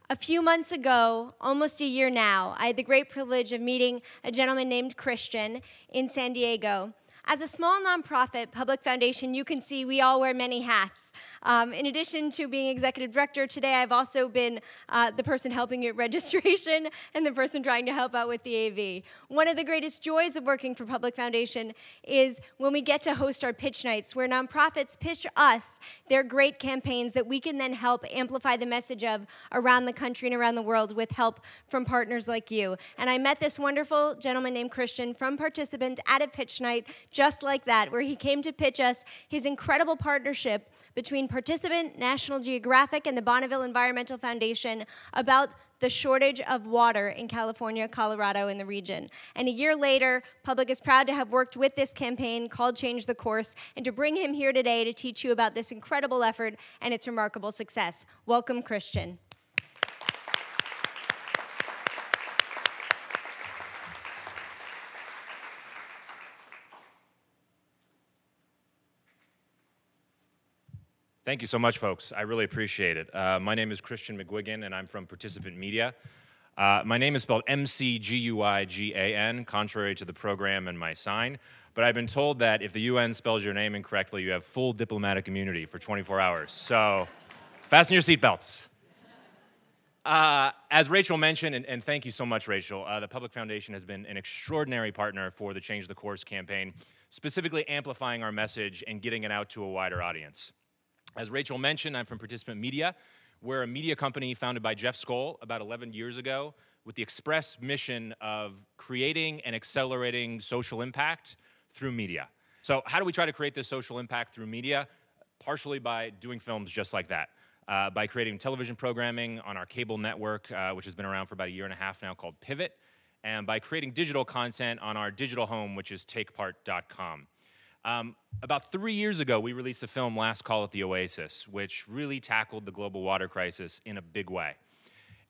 A few months ago, almost a year now, I had the great privilege of meeting a gentleman named Christian in San Diego. As a small nonprofit public foundation, you can see we all wear many hats. In addition to being executive director, today I've also been the person helping at registration and the person trying to help out with the AV. One of the greatest joys of working for Public Foundation is when we get to host our pitch nights, where nonprofits pitch us their great campaigns that we can then help amplify the message of around the country and around the world with help from partners like you. And I met this wonderful gentleman named Christian from Participant at a pitch night just like that, where he came to pitch us his incredible partnership between Participant, National Geographic, and the Bonneville Environmental Foundation about the shortage of water in California, Colorado, and the region. And a year later, Public is proud to have worked with this campaign called Change the Course, and to bring him here today to teach you about this incredible effort and its remarkable success. Welcome, Christian. Thank you so much, folks. I really appreciate it. My name is Christian McGuigan, and I'm from Participant Media. My name is spelled M-C-G-U-I-G-A-N, contrary to the program and my sign. But I've been told that if the UN spells your name incorrectly, you have full diplomatic immunity for 24 hours. So fasten your seatbelts. As Rachel mentioned, and thank you so much, Rachel, the Public Foundation has been an extraordinary partner for the Change the Course campaign, specifically amplifying our message and getting it out to a wider audience. As Rachel mentioned, I'm from Participant Media. We're a media company founded by Jeff Skoll about 11 years ago with the express mission of creating and accelerating social impact through media. So how do we try to create this social impact through media? Partially by doing films just like that, by creating television programming on our cable network, which has been around for about a year and a half now, called Pivot, and by creating digital content on our digital home, which is takepart.com. About 3 years ago, we released a film, Last Call at the Oasis, which really tackled the global water crisis in a big way.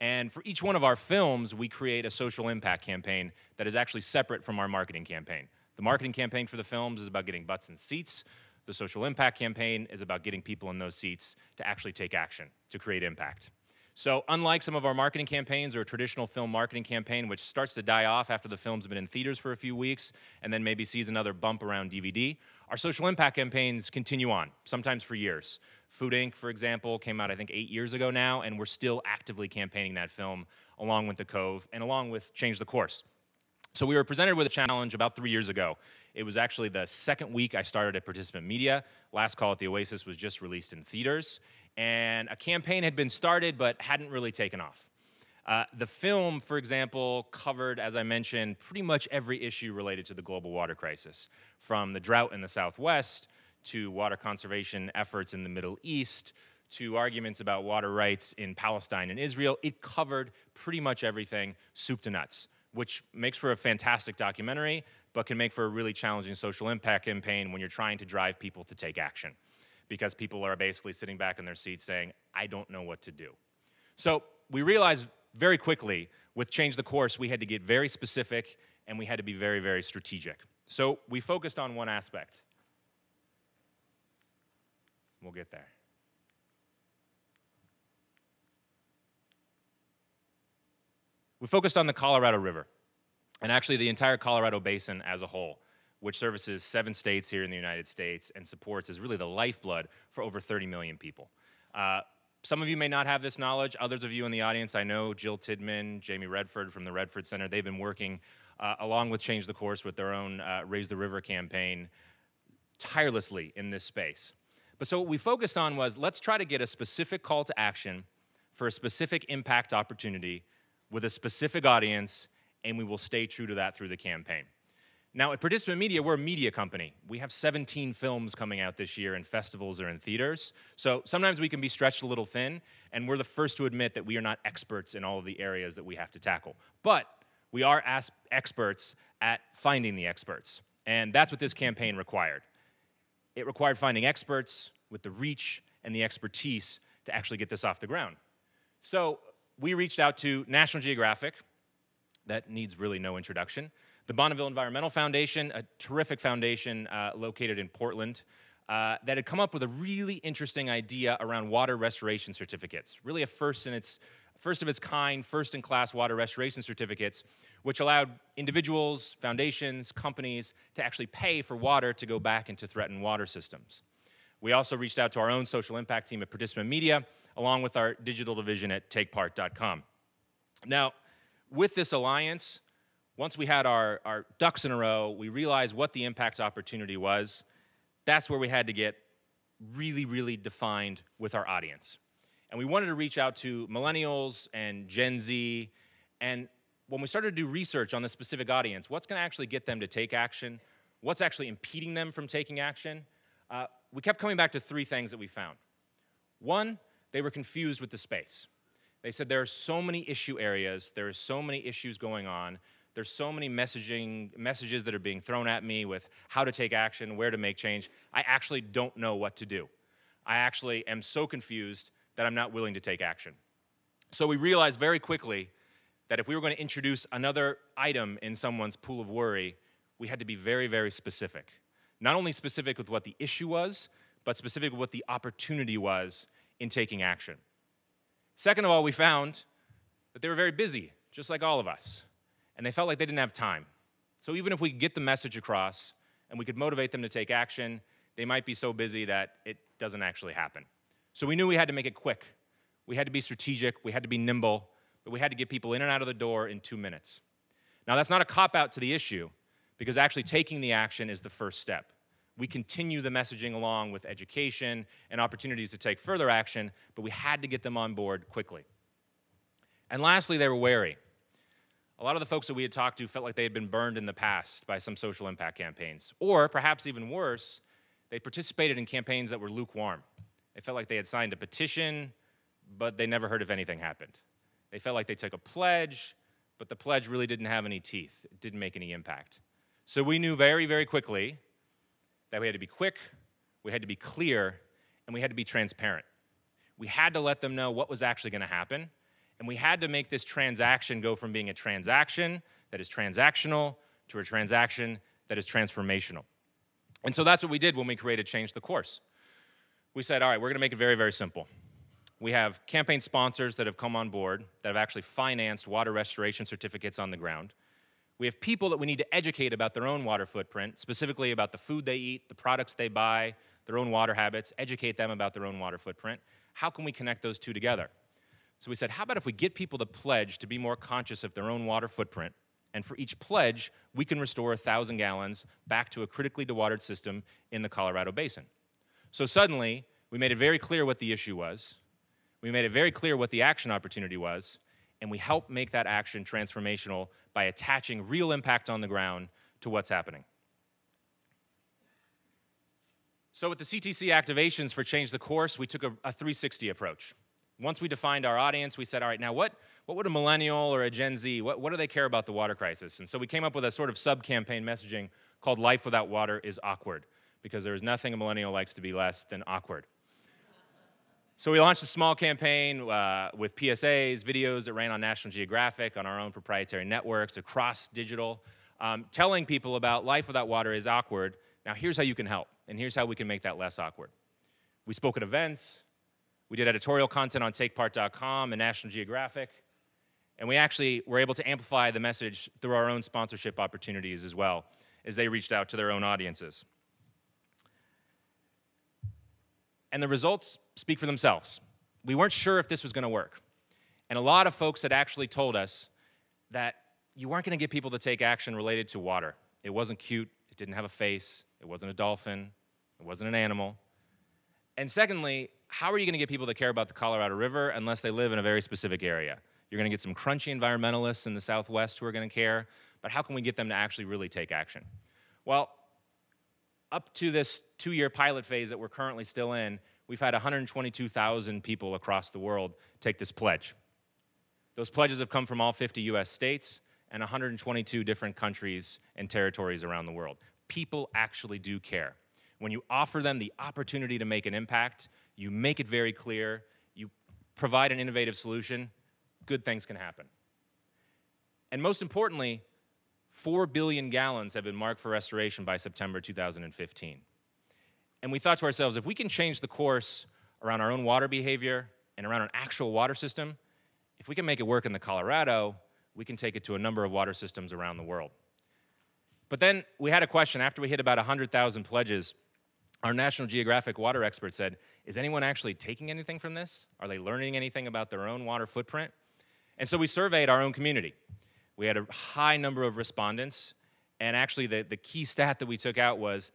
And for each one of our films, we create a social impact campaign that is actually separate from our marketing campaign. The marketing campaign for the films is about getting butts in seats. The social impact campaign is about getting people in those seats to actually take action, to create impact. So unlike some of our marketing campaigns or a traditional film marketing campaign, which starts to die off after the film's been in theaters for a few weeks and then maybe sees another bump around DVD, our social impact campaigns continue on, sometimes for years. Food Inc., for example, came out, I think, 8 years ago now, and we're still actively campaigning that film along with The Cove and along with Change the Course. So we were presented with a challenge about 3 years ago. It was actually the second week I started at Participant Media. Last Call at the Oasis was just released in theaters. And a campaign had been started but hadn't really taken off. The film, for example, covered, as I mentioned, pretty much every issue related to the global water crisis, from the drought in the Southwest to water conservation efforts in the Middle East to arguments about water rights in Palestine and Israel. It covered pretty much everything, soup to nuts, which makes for a fantastic documentary, but can make for a really challenging social impact campaign when you're trying to drive people to take action, because people are basically sitting back in their seats saying, I don't know what to do. So we realized very quickly with Change the Course, we had to get very specific and we had to be very, very strategic. So we focused on one aspect. We'll get there. We focused on the Colorado River, and actually the entire Colorado Basin as a whole, which services 7 states here in the United States and supports is really the lifeblood for over 30 million people. Some of you may not have this knowledge. Others of you in the audience, I know Jill Tidman, Jamie Redford from the Redford Center, they've been working along with Change the Course with their own Raise the River campaign tirelessly in this space. But so what we focused on was, let's try to get a specific call to action for a specific impact opportunity with a specific audience, and we will stay true to that through the campaign. Now, at Participant Media, we're a media company. We have 17 films coming out this year in festivals or in theaters. So sometimes we can be stretched a little thin, and we're the first to admit that we are not experts in all of the areas that we have to tackle. But we are experts at finding the experts, and that's what this campaign required. It required finding experts with the reach and the expertise to actually get this off the ground. So we reached out to National Geographic. That needs really no introduction. The Bonneville Environmental Foundation, a terrific foundation located in Portland, that had come up with a really interesting idea around water restoration certificates, really a first in its first of its kind, first-in-class water restoration certificates, which allowed individuals, foundations, companies to actually pay for water to go back into threatened water systems. We also reached out to our own social impact team at Participant Media, along with our digital division at TakePart.com. Now, with this alliance, once we had our ducks in a row, we realized what the impact opportunity was. That's where we had to get really, really defined with our audience. And we wanted to reach out to millennials and Gen Z. And when we started to do research on this specific audience, what's going to actually get them to take action? What's actually impeding them from taking action? We kept coming back to three things that we found. One, they were confused with the space. They said there are so many issue areas, there are so many issues going on, there's so many messages that are being thrown at me with how to take action, where to make change. I actually don't know what to do. I actually am so confused that I'm not willing to take action. So we realized very quickly that if we were going to introduce another item in someone's pool of worry, we had to be very, very specific. Not only specific with what the issue was, but specific with what the opportunity was in taking action. Second of all, we found that they were very busy, just like all of us, and they felt like they didn't have time. So even if we could get the message across and we could motivate them to take action, they might be so busy that it doesn't actually happen. So we knew we had to make it quick. We had to be strategic, we had to be nimble, but we had to get people in and out of the door in 2 minutes. Now that's not a cop-out to the issue, because actually taking the action is the first step. We continue the messaging along with education and opportunities to take further action, but we had to get them on board quickly. And lastly, they were wary. A lot of the folks that we had talked to felt like they had been burned in the past by some social impact campaigns, or perhaps even worse, they participated in campaigns that were lukewarm. They felt like they had signed a petition, but they never heard if anything happened. They felt like they took a pledge, but the pledge really didn't have any teeth. It didn't make any impact. So we knew very, very quickly that we had to be quick, we had to be clear, and we had to be transparent. We had to let them know what was actually going to happen, and we had to make this transaction go from being a transaction that is transactional to a transaction that is transformational. And so that's what we did when we created Change the Course. We said, all right, we're going to make it very, very simple. We have campaign sponsors that have come on board that have actually financed water restoration certificates on the ground. We have people that we need to educate about their own water footprint, specifically about the food they eat, the products they buy, their own water habits, educate them about their own water footprint. How can we connect those two together? So we said, how about if we get people to pledge to be more conscious of their own water footprint, and for each pledge, we can restore 1,000 gallons back to a critically dewatered system in the Colorado Basin. So suddenly, we made it very clear what the issue was, we made it very clear what the action opportunity was, and we helped make that action transformational by attaching real impact on the ground to what's happening. So with the CTC activations for Change the Course, we took a 360 approach. Once we defined our audience, we said, all right, now what would a millennial or a Gen Z, what do they care about the water crisis? And so we came up with a sort of sub-campaign messaging called Life Without Water is Awkward, because there is nothing a millennial likes to be less than awkward. So we launched a small campaign with PSAs, videos that ran on National Geographic, on our own proprietary networks, across digital, telling people about life without water is awkward. Now here's how you can help, and here's how we can make that less awkward. We spoke at events, we did editorial content on TakePart.com and National Geographic, and we actually were able to amplify the message through our own sponsorship opportunities as well, as they reached out to their own audiences. And the results speak for themselves. We weren't sure if this was going to work. And a lot of folks had actually told us that you weren't going to get people to take action related to water. It wasn't cute, it didn't have a face, it wasn't a dolphin, it wasn't an animal. And secondly, how are you going to get people to care about the Colorado River unless they live in a very specific area? You're going to get some crunchy environmentalists in the Southwest who are going to care, but how can we get them to actually really take action? Well, up to this 2-year pilot phase that we're currently still in, we've had 122,000 people across the world take this pledge. Those pledges have come from all 50 US states and 122 different countries and territories around the world. People actually do care. When you offer them the opportunity to make an impact, you make it very clear, you provide an innovative solution, good things can happen. And most importantly, 4 billion gallons have been marked for restoration by September 2015. And we thought to ourselves, if we can change the course around our own water behavior and around an actual water system, if we can make it work in the Colorado, we can take it to a number of water systems around the world. But then we had a question. After we hit about 100,000 pledges, our National Geographic water expert said, is anyone actually taking anything from this? Are they learning anything about their own water footprint? And so we surveyed our own community. We had a high number of respondents, and actually the key stat that we took out was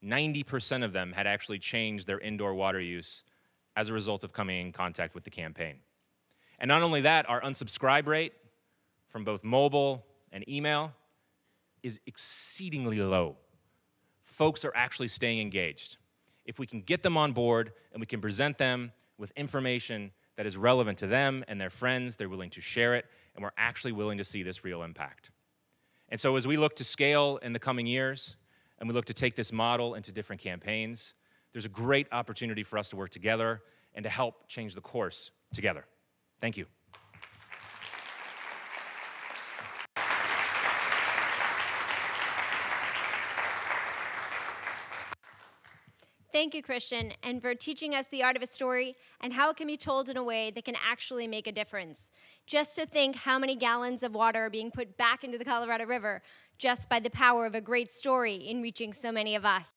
90% of them had actually changed their indoor water use as a result of coming in contact with the campaign. And not only that, our unsubscribe rate from both mobile and email is exceedingly low. Folks are actually staying engaged. If we can get them on board and we can present them with information that is relevant to them and their friends, they're willing to share it, and we're actually willing to see this real impact. And so as we look to scale in the coming years, and we look to take this model into different campaigns, there's a great opportunity for us to work together and to help change the course together. Thank you. Thank you, Christian, and for teaching us the art of a story and how it can be told in a way that can actually make a difference. Just to think how many gallons of water are being put back into the Colorado River just by the power of a great story in reaching so many of us.